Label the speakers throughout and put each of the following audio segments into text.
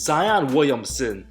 Speaker 1: Zion Williamson.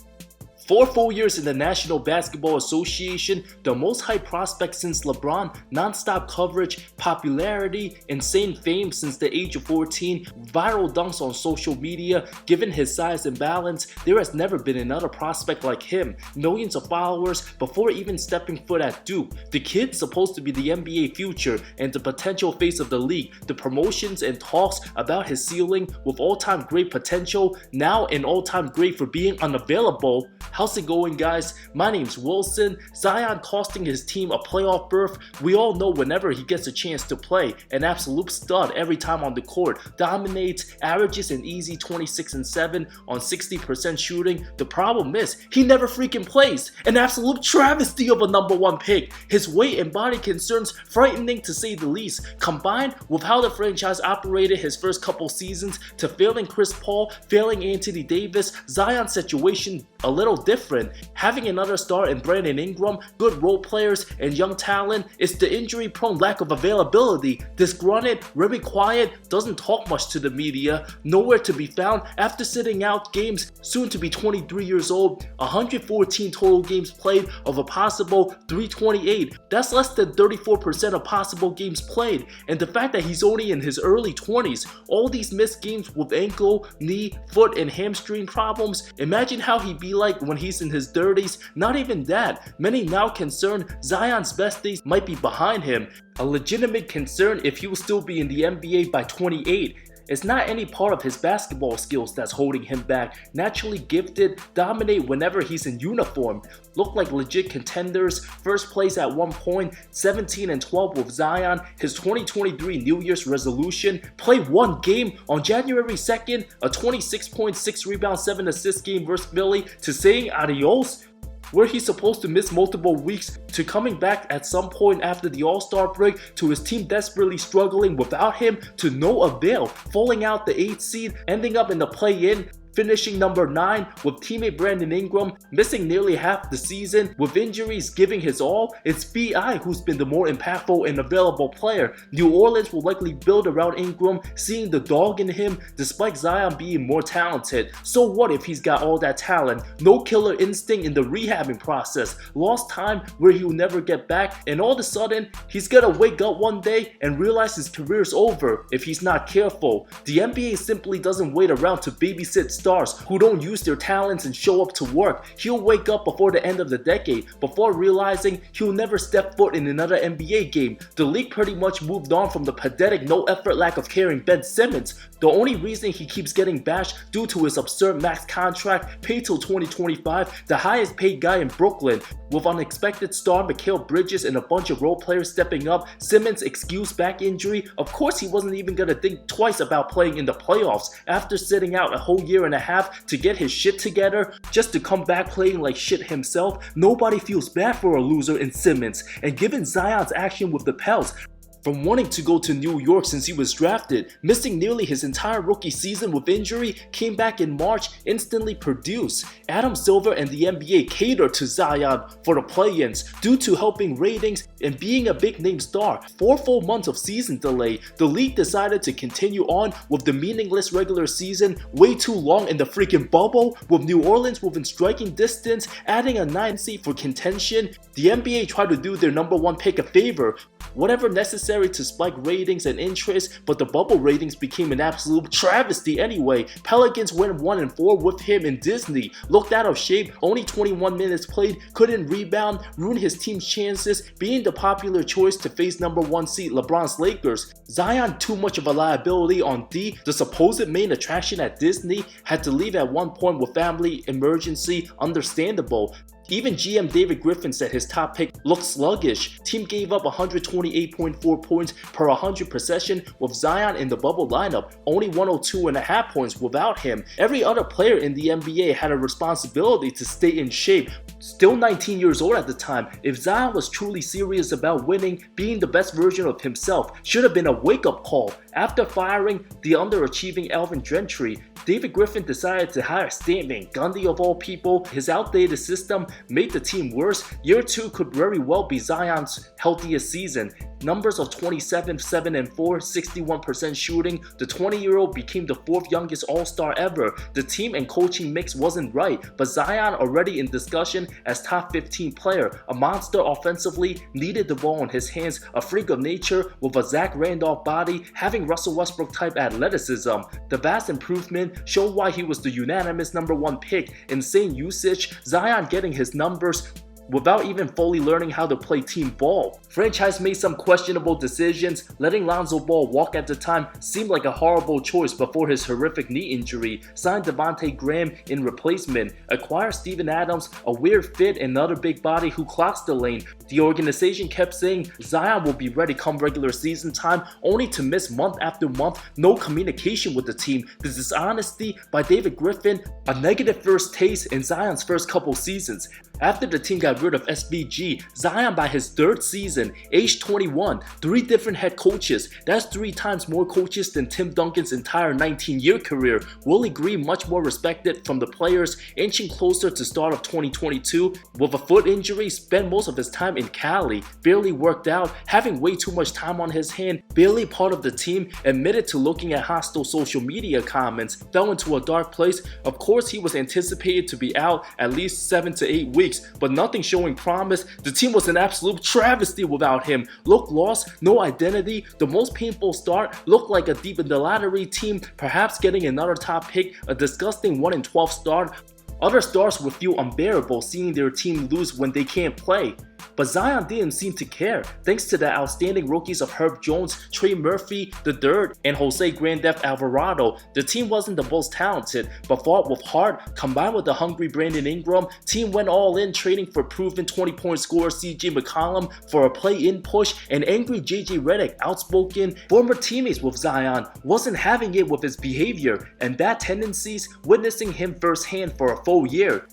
Speaker 1: 4 full years in the National Basketball Association, the most hyped prospect since LeBron, non-stop coverage, popularity, insane fame since the age of 14, viral dunks on social media. Given his size and balance, there has never been another prospect like him. Millions of followers before even stepping foot at Duke. The kid's supposed to be the NBA future and the potential face of the league. The promotions and talks about his ceiling with all-time great potential, now an all-time great for being unavailable. How's it going, guys? My name's Wilson. Zion costing his team a playoff berth. We all know whenever he gets a chance to play, an absolute stud every time on the court. Dominates, averages an easy 26 and 7 on 60% shooting. The problem is, he never freaking plays. An absolute travesty of a #1 pick. His weight and body concerns frightening to say the least. Combined with how the franchise operated his first couple seasons to failing Chris Paul, failing Anthony Davis, Zion's situation a little different. Having another star in Brandon Ingram, good role players, and young talent, it's the injury-prone lack of availability. Disgruntled, very quiet, doesn't talk much to the media, nowhere to be found after sitting out games, soon to be 23 years old, 114 total games played of a possible 328. That's less than 34% of possible games played, and the fact that he's only in his early 20s, all these missed games with ankle, knee, foot, and hamstring problems, imagine how he'd be like when he's in his 30s. Not even that. Many now concerned Zion's best days might be behind him. A legitimate concern if he will still be in the NBA by 28. It's not any part of his basketball skills that's holding him back. Naturally gifted, dominate whenever he's in uniform. Look like legit contenders. First place at one point, 17 and 12 with Zion. His 2023 New Year's resolution, play one game on January 2nd, a 26.6 rebound, 7 assist game versus Philly, to saying adios. Where he's supposed to miss multiple weeks, to coming back at some point after the All-Star break, to his team desperately struggling without him, to no avail, falling out the 8th seed, ending up in the play-in, finishing number 9 with teammate Brandon Ingram, missing nearly half the season with injuries, giving his all. It's B.I. who's been the more impactful and available player. New Orleans will likely build around Ingram, seeing the dog in him despite Zion being more talented. So what if he's got all that talent? No killer instinct in the rehabbing process, lost time where he'll never get back, and all of a sudden he's gonna wake up one day and realize his career's over if he's not careful. The NBA simply doesn't wait around to babysit stars who don't use their talents and show up to work. He'll wake up before the end of the decade, before realizing he'll never step foot in another NBA game. The league pretty much moved on from the pathetic, no effort, lack of caring Ben Simmons. The only reason he keeps getting bashed due to his absurd max contract, paid till 2025, the highest paid guy in Brooklyn. With unexpected star Mikal Bridges and a bunch of role players stepping up, Simmons' excused back injury, of course he wasn't even gonna think twice about playing in the playoffs after sitting out a whole year and a half to get his shit together, just to come back playing like shit himself. Nobody feels bad for a loser in Simmons, and given Zion's action with the Pels, from wanting to go to New York since he was drafted, missing nearly his entire rookie season with injury, came back in March, instantly produced. Adam Silver and the NBA catered to Zion for the play-ins due to helping ratings and being a big name star. 4 full months of season delay, the league decided to continue on with the meaningless regular season, way too long in the freaking bubble, with New Orleans within striking distance, adding a 9 seed for contention. The NBA tried to do their #1 pick a favor, whatever necessary to spike ratings and interest, but the bubble ratings became an absolute travesty anyway. Pelicans went 1-4 with him in Disney, looked out of shape, only 21 minutes played, couldn't rebound, ruined his team's chances, being the popular choice to face #1 seed LeBron's Lakers. Zion, too much of a liability on D, the supposed main attraction at Disney, had to leave at one point with family emergency, understandable. Even GM David Griffin said his top pick looked sluggish. Team gave up 128.4 points per 100 possession with Zion in the bubble lineup, only 102.5 points without him. Every other player in the NBA had a responsibility to stay in shape. Still 19 years old at the time, if Zion was truly serious about winning, being the best version of himself should have been a wake-up call. After firing the underachieving Alvin Gentry, David Griffin decided to hire Stanton Gundy of all people. His outdated system made the team worse. Year 2 could very well be Zion's healthiest season. Numbers of 27, 7 and 4, 61% shooting, the 20-year-old became the 4th youngest All-Star ever. The team and coaching mix wasn't right, but Zion, already in discussion as top 15 player, a monster offensively, needed the ball in his hands, a freak of nature with a Zach Randolph body, having Russell Westbrook type athleticism. The vast improvement showed why he was the unanimous #1 pick. Insane usage, Zion getting his numbers without even fully learning how to play team ball. Franchise made some questionable decisions. Letting Lonzo Ball walk at the time seemed like a horrible choice before his horrific knee injury. Signed Devontae Graham in replacement. Acquired Steven Adams, a weird fit and another big body who clocks the lane. The organization kept saying Zion will be ready come regular season time, only to miss month after month. No communication with the team. The dishonesty by David Griffin, a negative first taste in Zion's first couple seasons. After the team got rid of SBG, Zion by his 3rd season, age 21, 3 different head coaches. That's 3 times more coaches than Tim Duncan's entire 19-year career. Willie Green much more respected from the players, inching closer to start of 2022. With a foot injury, spent most of his time in Cali, barely worked out, having way too much time on his hand, barely part of the team, admitted to looking at hostile social media comments, fell into a dark place. Of course, he was anticipated to be out at least 7 to 8 weeks, but nothing showing promise. The team was an absolute travesty without him. Looked lost, no identity. The most painful start looked like a deep in the lottery team, perhaps getting another top pick, a disgusting 1-12 start. Other starts would feel unbearable seeing their team lose when they can't play. But Zion didn't seem to care, thanks to the outstanding rookies of Herb Jones, Trey Murphy III, and Jose Grandef Alvarado. The team wasn't the most talented, but fought with heart, combined with the hungry Brandon Ingram. Team went all in, trading for proven 20-point scorer CJ McCollum for a play-in push, and angry JJ Redick, outspoken, former teammates with Zion, wasn't having it with his behavior and bad tendencies, witnessing him firsthand for a full year.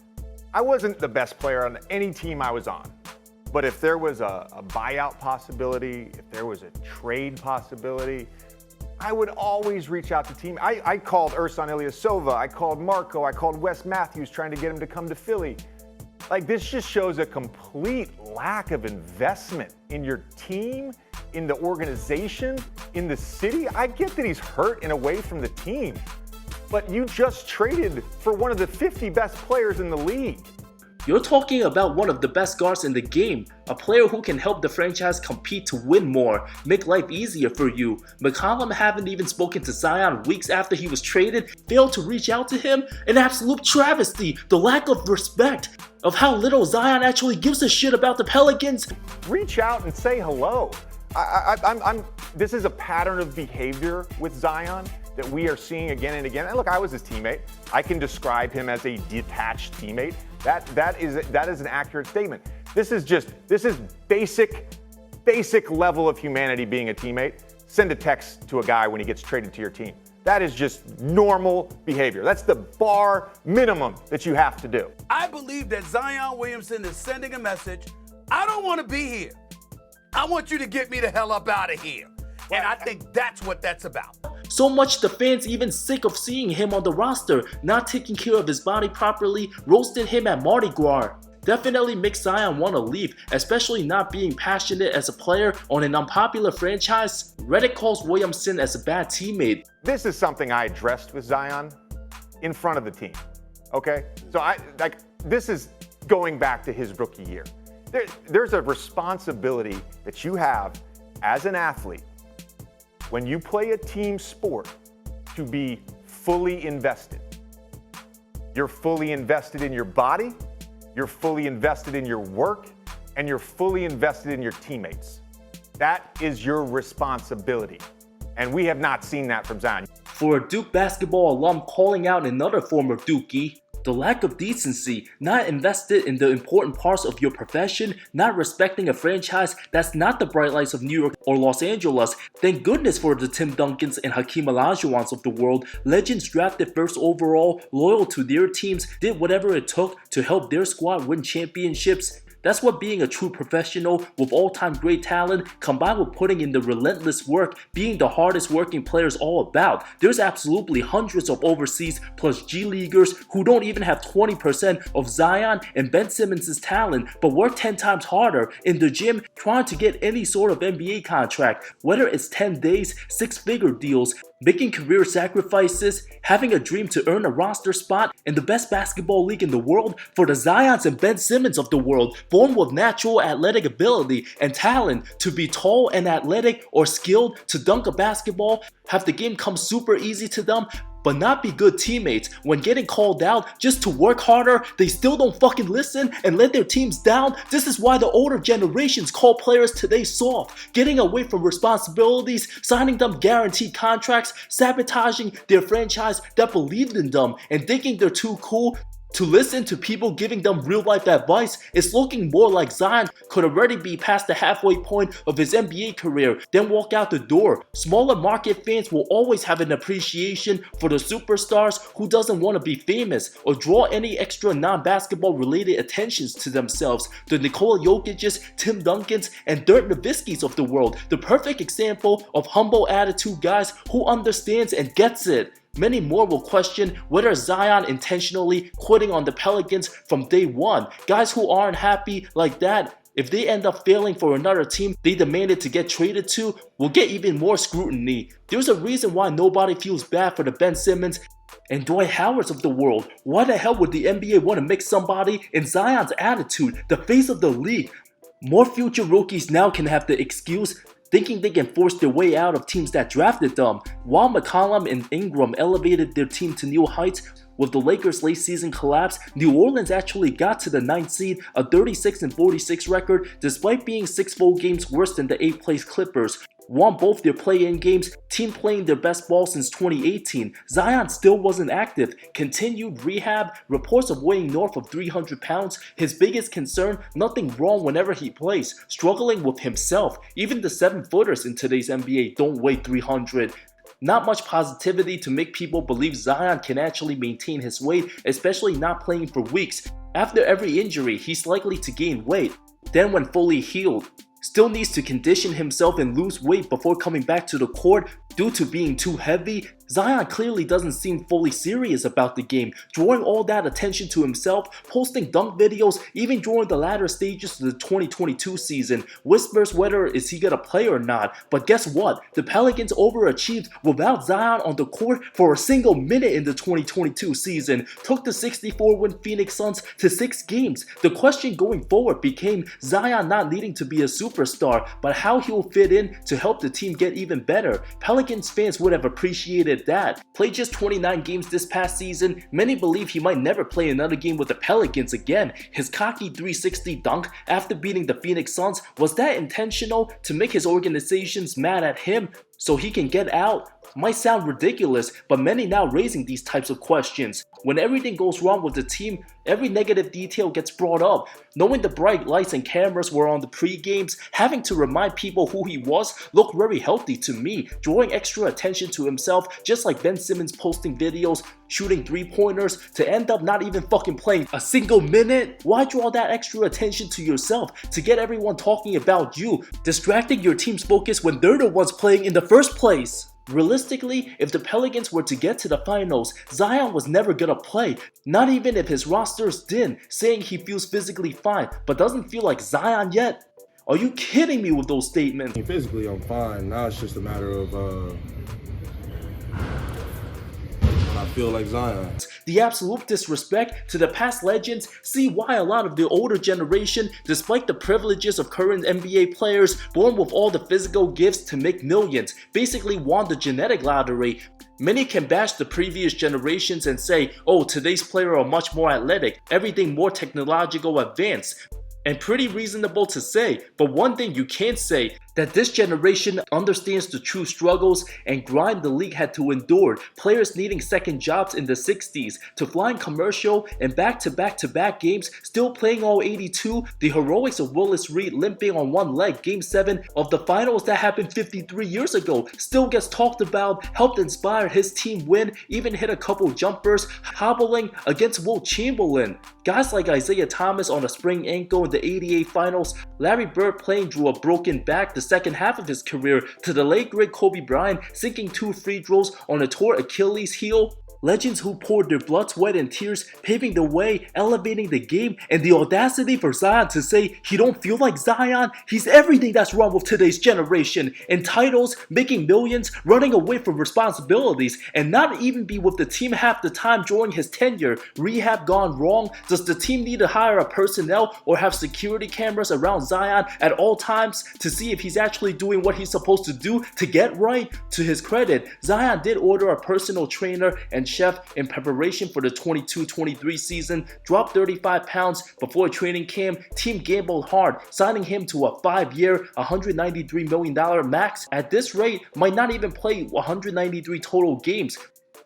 Speaker 2: I wasn't the best player on any team I was on. But if there was a buyout possibility, if there was a trade possibility, I would always reach out to team. I called Ersan Ilyasova, I called Marco, I called Wes Matthews trying to get him to come to Philly. Like, this just shows a complete lack of investment in your team, in the organization, in the city. I get that he's hurt and away from the team, but you just traded for one of the 50 best players in the league.
Speaker 1: You're talking about one of the best guards in the game, a player who can help the franchise compete to win more, make life easier for you. McCollum haven't even spoken to Zion weeks after he was traded, failed to reach out to him. An absolute travesty, the lack of respect of how little Zion actually gives a shit about the Pelicans.
Speaker 2: Reach out and say hello. This is a pattern of behavior with Zion that we are seeing again and again. And look, I was his teammate. I can describe him as a detached teammate. That is an accurate statement. This is basic level of humanity being a teammate. Send a text to a guy when he gets traded to your team. That is just normal behavior. That's the bar minimum that you have to do.
Speaker 3: I believe that Zion Williamson is sending a message. I don't want to be here. I want you to get me the hell up out of here. And I think that's what that's about.
Speaker 1: So much the fans even sick of seeing him on the roster, not taking care of his body properly, roasted him at Mardi Gras. Definitely makes Zion want to leave, especially not being passionate as a player on an unpopular franchise. Reddit calls Williamson as a bad teammate.
Speaker 2: This is something I addressed with Zion in front of the team, okay? So this is going back to his rookie year. There's a responsibility that you have as an athlete when you play a team sport to be fully invested. You're fully invested in your body, you're fully invested in your work, and you're fully invested in your teammates. That is your responsibility. And we have not seen that from Zion.
Speaker 1: For a Duke basketball alum calling out another former Dookie, the lack of decency, not invested in the important parts of your profession, not respecting a franchise that's not the bright lights of New York or Los Angeles. Thank goodness for the Tim Duncans and Hakeem Olajuwons of the world, legends drafted first overall, loyal to their teams, did whatever it took to help their squad win championships. That's what being a true professional with all-time great talent combined with putting in the relentless work, being the hardest working player is all about. There's absolutely hundreds of overseas plus G Leaguers who don't even have 20% of Zion and Ben Simmons' talent, but work 10 times harder in the gym trying to get any sort of NBA contract, whether it's 10 days, 6-figure deals, making career sacrifices, having a dream to earn a roster spot in the best basketball league in the world for the Zions and Ben Simmons of the world, born with natural athletic ability and talent to be tall and athletic or skilled to dunk a basketball, have the game come super easy to them, but not be good teammates. When getting called out just to work harder, they still don't fucking listen and let their teams down. This is why the older generations call players today soft, getting away from responsibilities, signing them guaranteed contracts, sabotaging their franchise that believed in them, and thinking they're too cool to listen to people giving them real-life advice. Is looking more like Zion could already be past the halfway point of his NBA career, then walk out the door. Smaller market fans will always have an appreciation for the superstars who doesn't want to be famous or draw any extra non-basketball related attentions to themselves. The Nikola Jokic's, Tim Duncan's, and Dirk Nowitzki's of the world. The perfect example of humble attitude guys who understands and gets it. Many more will question whether Zion intentionally quitting on the Pelicans from day one. Guys who aren't happy like that, if they end up failing for another team they demanded to get traded to, will get even more scrutiny. There's a reason why nobody feels bad for the Ben Simmons and Dwight Howards of the world. Why the hell would the NBA want to make somebody in Zion's attitude the face of the league? More future rookies now can have the excuse thinking they can force their way out of teams that drafted them. While McCollum and Ingram elevated their team to new heights with the Lakers' late season collapse, New Orleans actually got to the 9th seed, a 36-46 record, despite being 6 full games worse than the 8th place Clippers. Won both their play-in games, team playing their best ball since 2018. Zion still wasn't active, continued rehab, reports of weighing north of 300 pounds. His biggest concern, nothing wrong whenever he plays, struggling with himself. Even the 7-footers in today's NBA don't weigh 300. Not much positivity to make people believe Zion can actually maintain his weight, especially not playing for weeks. After every injury, he's likely to gain weight. Then when fully healed, still needs to condition himself and lose weight before coming back to the court due to being too heavy. Zion clearly doesn't seem fully serious about the game, drawing all that attention to himself, posting dunk videos even during the latter stages of the 2022 season. Whispers whether is he gonna play or not, but guess what? The Pelicans overachieved without Zion on the court for a single minute in the 2022 season, took the 64-win Phoenix Suns to 6 games. The question going forward became Zion not needing to be a superstar, but how he'll fit in to help the team get even better. Pelicans fans would have appreciated that. Played just 29 games this past season, many believe he might never play another game with the Pelicans again. His cocky 360 dunk after beating the Phoenix Suns, was that intentional to make his organizations mad at him so he can get out? Might sound ridiculous, but many now raising these types of questions. When everything goes wrong with the team, every negative detail gets brought up. Knowing the bright lights and cameras were on the pre-games, having to remind people who he was looked very healthy to me, drawing extra attention to himself, just like Ben Simmons posting videos, shooting 3-pointers, to end up not even fucking playing a single minute. Why draw that extra attention to yourself to get everyone talking about you, distracting your team's focus when they're the ones playing in the first place? Realistically, if the Pelicans were to get to the finals, Zion was never gonna play, not even if his roster's thin, saying he feels physically fine, but doesn't feel like Zion yet? Are you kidding me with those statements?
Speaker 4: Physically, I'm fine. Now it's just a matter of I feel like Zion.
Speaker 1: The absolute disrespect to the past legends. See why a lot of the older generation, despite the privileges of current NBA players born with all the physical gifts to make millions, basically won the genetic lottery. Many can bash the previous generations and say, oh, today's players are much more athletic, everything more technological advanced. And pretty reasonable to say, but one thing you can't say, that this generation understands the true struggles and grind the league had to endure. Players needing second jobs in the 60s, to flying commercial and back-to-back-to-back games, still playing all 82, the heroics of Willis Reed limping on one leg, Game 7 of the finals that happened 53 years ago, still gets talked about, helped inspire his team win, even hit a couple jumpers, hobbling against Wilt Chamberlain. Guys like Isaiah Thomas on a sprained ankle in the 88 finals, Larry Bird playing through a broken back the second half of his career, to the late great Kobe Bryant sinking 2 free throws on a torn Achilles heel. Legends who poured their blood, sweat, and tears, paving the way, elevating the game, and the audacity for Zion to say he don't feel like Zion. He's everything that's wrong with today's generation. In titles, making millions, running away from responsibilities, and not even be with the team half the time during his tenure. Rehab gone wrong? Does the team need to hire a personnel or have security cameras around Zion at all times to see if he's actually doing what he's supposed to do to get right? To his credit, Zion did order a personal trainer and chef in preparation for the 22-23 season, dropped 35 pounds before training camp. Team gambled hard, signing him to a 5-year, $193 million max. At this rate, might not even play 193 total games.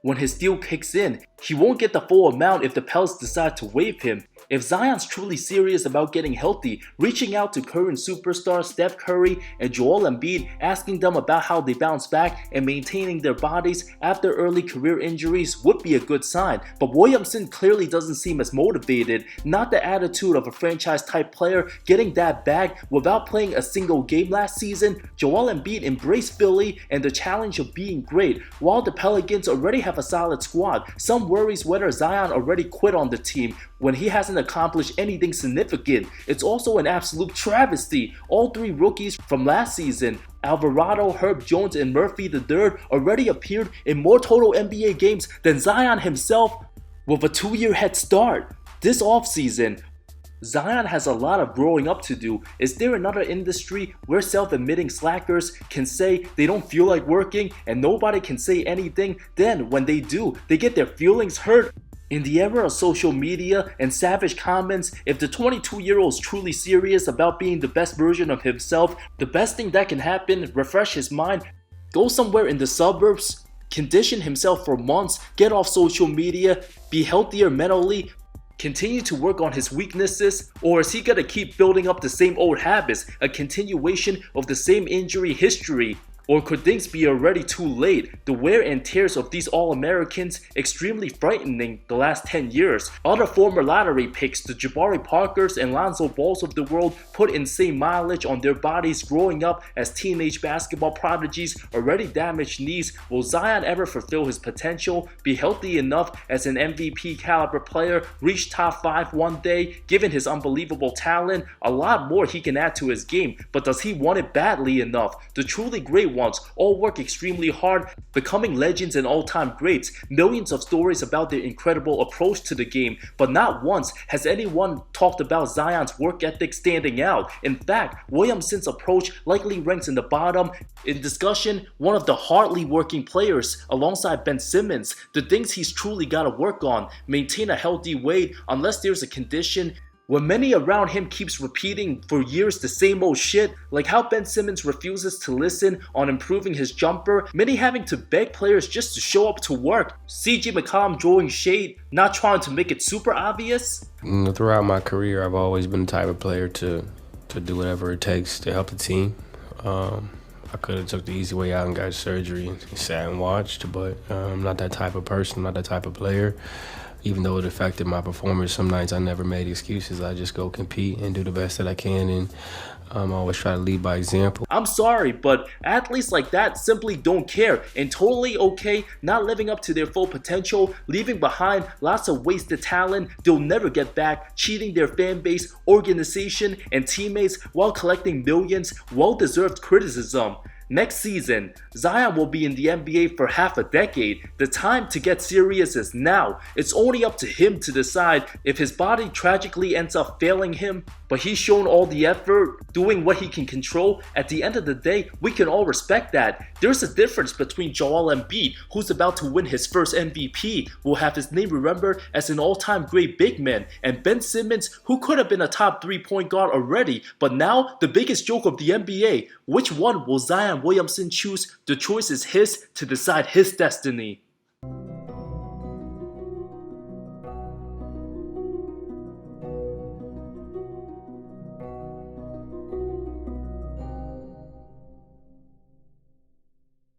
Speaker 1: When his deal kicks in, he won't get the full amount if the Pels decide to waive him. If Zion's truly serious about getting healthy, reaching out to current superstars Steph Curry and Joel Embiid, asking them about how they bounce back and maintaining their bodies after early career injuries would be a good sign. But Williamson clearly doesn't seem as motivated, not the attitude of a franchise-type player getting that bag without playing a single game last season. Joel Embiid embraced Philly and the challenge of being great, while the Pelicans already have a solid squad. Some worries whether Zion already quit on the team when he hasn't accomplished anything significant. It's also an absolute travesty. All 3 rookies from last season, Alvarado, Herb Jones, and Murphy III, already appeared in more total NBA games than Zion himself, with a 2-year head start. This offseason, Zion has a lot of growing up to do. Is there another industry where self-admitting slackers can say they don't feel like working and nobody can say anything? Then when they do, they get their feelings hurt. In the era of social media and savage comments, if the 22-year-old is truly serious about being the best version of himself, the best thing that can happen, refresh his mind, go somewhere in the suburbs, condition himself for months, get off social media, be healthier mentally, continue to work on his weaknesses? Or is he gonna keep building up the same old habits, a continuation of the same injury history? Or could things be already too late? The wear and tears of these All-Americans extremely frightening the last 10 years. Other former lottery picks, the Jabari Parkers and Lonzo Balls of the world, put insane mileage on their bodies growing up as teenage basketball prodigies, already damaged knees. Will Zion ever fulfill his potential, be healthy enough as an MVP caliber player, reach top 5 one day? Given his unbelievable talent, a lot more he can add to his game, but does he want it badly enough? The truly great ones all work extremely hard, becoming legends and all-time greats. Millions of stories about their incredible approach to the game, but not once has anyone talked about Zion's work ethic standing out. In fact, Williamson's approach likely ranks in the bottom. In discussion, one of the hardly working players alongside Ben Simmons. The things he's truly got to work on: maintain a healthy weight unless there's a condition. When many around him keeps repeating for years the same old shit, like how Ben Simmons refuses to listen on improving his jumper, many having to beg players just to show up to work, CJ McCollum drawing shade, not trying to make it super obvious.
Speaker 5: Throughout my career, I've always been the type of player to do whatever it takes to help the team. I could have took the easy way out and got surgery and sat and watched, but I'm not that type of person, I'm not that type of player. Even though it affected my performance, some nights I never made excuses. I just go compete and do the best that I can, and I always try to lead by example.
Speaker 1: I'm sorry, but athletes like that simply don't care and totally okay not living up to their full potential, leaving behind lots of wasted talent they'll never get back, cheating their fan base, organization, and teammates while collecting millions. Well-deserved criticism. Next season, Zion will be in the NBA for half a decade. The time to get serious is now. It's only up to him to decide if his body tragically ends up failing him, but he's shown all the effort, doing what he can control. At the end of the day, we can all respect that. There's a difference between Joel Embiid, who's about to win his first MVP, will have his name remembered as an all-time great big man, and Ben Simmons, who could have been a top 3-point guard already, but now the biggest joke of the NBA. Which one will Zion Williamson choose? The choice is his to decide his destiny.